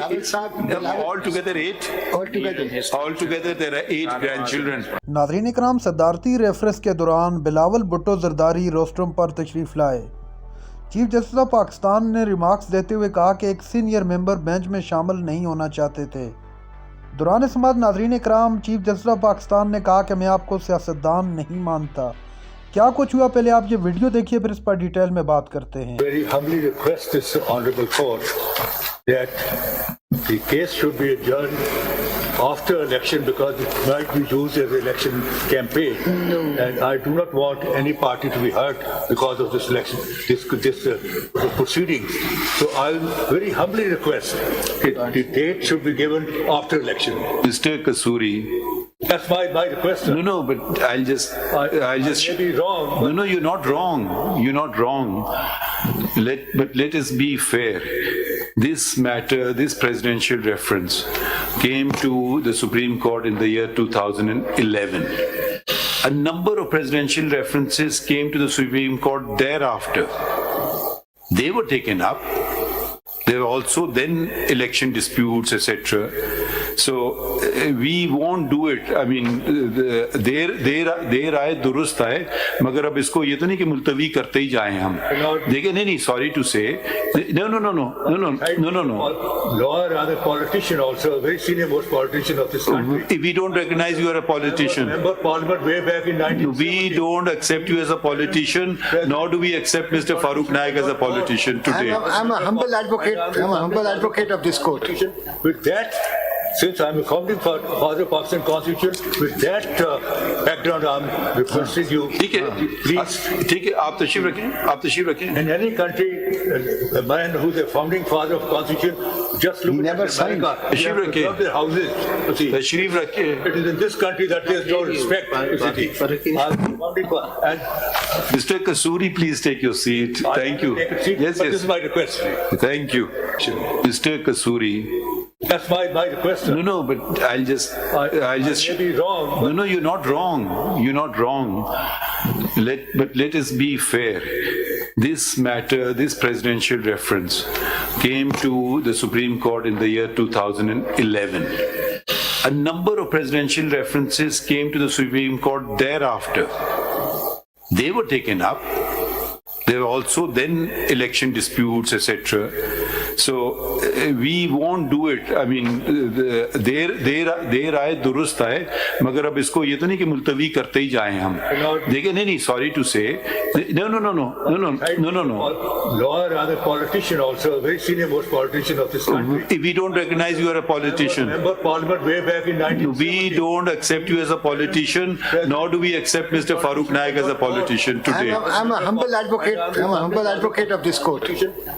Altogether 8. Altogether there are 8 grandchildren. ناظرین اکرام، صدارتی reference کے دوران بلاول بھٹو زرداری روسٹرم پر تشریف لائے۔ چیف جسٹس آف پاکستان نے ریمارکس دیتے ہوئے کہا کہ ایک سینئر ممبر بینچ میں شامل نہیں ہونا چاہتے تھے۔ دوران سماعت ناظرین اکرام، چیف جسٹس آف پاکستان نے کہا کہ میں آپ کو سیاستدان نہیں مانتا۔ کیا کچھ ہوا، پہلے آپ یہ ویڈیو دیکھیے، پھر اس پر ڈیٹیل میں بات کرتے ہیں۔ Very humbly request this honorable court that the case should be adjourned after election because it might be used as election campaign. No. And I do not want any party to be hurt because of this election, this proceedings. So I'll very humbly request that the date should be given after election. Mr. Kasuri. That's my request. No, but I'll just. I may be wrong. No, you're not wrong. You're not wrong. But let us be fair. This matter, this presidential reference, came to the Supreme Court in the year 2011. A number of presidential references came to the Supreme Court thereafter. They were taken up. There were also then election disputes, etc. So we won't do it. I mean, دیر آئے درست آئے، مگر اب اس کو یہ تو نہیں کہ ملتوی کرتے ہی جائیں ہم۔ دیکھیں نہیں، sorry to say, no. Lawyer and a politician also, a very senior most politician of this country. We don't recognize you as a politician. Member of Parliament way back in 1970. We don't accept you as a politician, nor do we accept Mr. Farooq Naik as a politician today. I'm a humble advocate. I'm a humble advocate of this court. With that, since I'm a founding father of Pakistan Constitution, with that background, I'm requesting you, please. ٹھیک ہے، آپ تشریف رکھیں. In any country, a man who's a founding father of Constitution, just look at America. They have to love their houses. تشریف رکھیں. It is in this country that there's no respect. And Mr. Kasuri, please take your seat. Thank you. Yes. This is my request. Thank you. Mr. Kasuri. That's my request. No, but I'll just. I may be wrong. No, you're not wrong. You're not wrong. But let us be fair. This matter, this presidential reference, came to the Supreme Court in the year 2011. A number of presidential references came to the Supreme Court thereafter. They were taken up. There were also then election disputes, etc. So we won't do it. I mean, دیر آئے درست آئے، مگر اب اس کو یہ تو نہیں کہ ملتوی کرتے ہی جائیں ہم۔ دیکھیں نہیں، sorry to say, no. Lawyer and a politician also, a very senior most politician of this country. We don't recognize you as a politician. Member of Parliament way back in 1970. We don't accept you as a politician, nor do we accept Mr. Farooq Naik as a politician today. I'm a humble advocate. I'm a humble advocate of this court.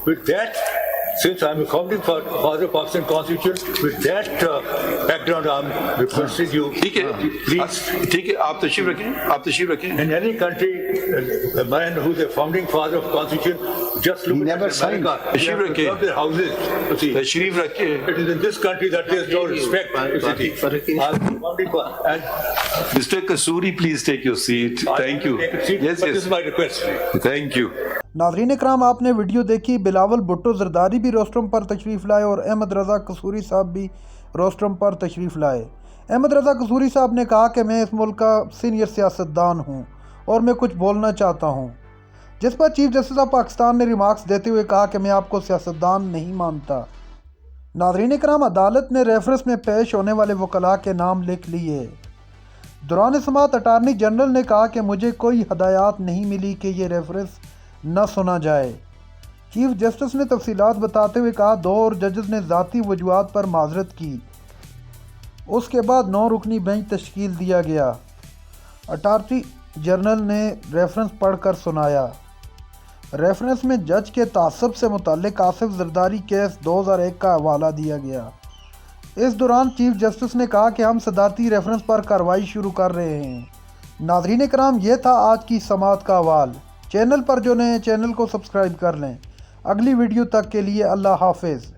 With that, since I'm a founding father of Pakistan Constitution, with that background, I'm requesting you, please. ٹھیک ہے، آپ تشریف رکھیں. In any country, a man who's a founding father of Constitution, just look at America. They have to love their houses. تشریف رکھیں. It is in this country that there's no respect. And Mr. Kasuri, please take your seat. Thank you. Yes. This is my request. Thank you. ناظرین اکرام، آپ نے video دیکھی، بلاول بھٹو زرداری بھی rostrum پر تشریف لائے اور احمد رضا قصوری صاحب بھی روسٹرم پر تشریف لائے۔ احمد رضا قصوری صاحب نے کہا کہ میں اس ملک کا سینئر سیاستدان ہوں اور میں کچھ بولنا چاہتا ہوں، جس پر چیف جسٹس آف پاکستان نے ریمارکس دیتے ہوئے کہا کہ میں آپ کو سیاستدان نہیں مانتا۔ ناظرین اکرام، عدالت نے ریفرنس میں پیش ہونے والے وکلاء کے نام لکھ لیے۔ دوران سماعت اٹارنی جنرل نے کہا کہ مجھے کوئی ہدایات نہیں ملی کہ یہ ریفرنس نہ سنا جائے۔ چیف جسٹس نے تفصیلات بتاتے ہوئے کہا 2 اور ججز نے ذاتی وجوہات پر معذرت کی۔ اس کے بعد 9 رکنی بینچ تشکیل دیا گیا۔ اٹارنی جنرل نے ریفرنس پڑھ کر سنایا۔ ریفرنس میں جج کے تعصب سے متعلق آصف زرداری کیس 2001 کا حوالہ دیا گیا۔ اس دوران چیف جسٹس نے کہا کہ ہم صدارتی ریفرنس پر کارروائی شروع کر رہے ہیں۔ ناظرین کرام، یہ تھا آج کی سماعت کا حوال۔ چینل پر جو نئے ہیں چینل کو سبسکرائب کر لیں۔ اگلی ویڈیو تک کے لیے اللہ حافظ۔